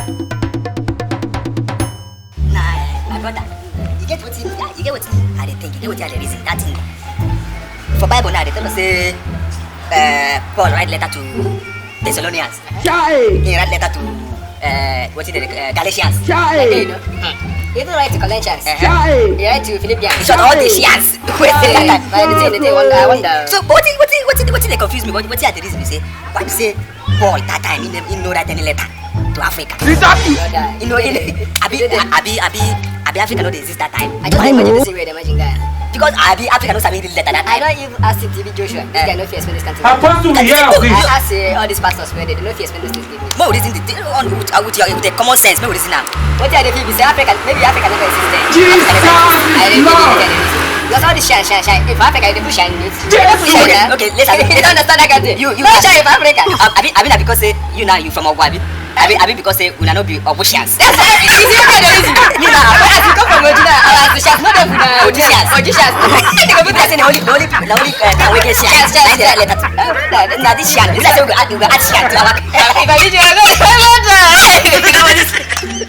Nah, my brother, you get what I think, you get what I reason that thing. For Bible now, they tell us say Paul write letter to Thessalonians. He write letter to Galatians. He don't write to Colossians. He write to Philippians. So all the Shians. I wonder. So what they confuse me? What the reason you say? Why you say Paul that time he no write any letter to Africa? You know, Abi Africa no dey exist that time. I just imagine the same way they imagine guy. Because Africa no sabi read letter that I time. don't even ask TV Joshua. This guy no fear explain this country. Apostle, we hear of I this. ask all these pastors where they don't fear explain those things. More reason with the common sense. More reason now. What are they feel? Say Africa, maybe Africa never existed. Jesus Lord. Because all this shine. If Africa, they push shine. Okay, let's have You don't understand that country. You don't shine for Africa. Abi na because say you now you from Ogwabi. Abi because say una no be Obusians. That's why it's easy to do. Me now, As you come from Ojina, our Ojusians, not of Ojusians. Ojusians. I say the only time we get Shians. That's the letter. Now this Shian, this is we add Shian to our. If I did you, I don't know.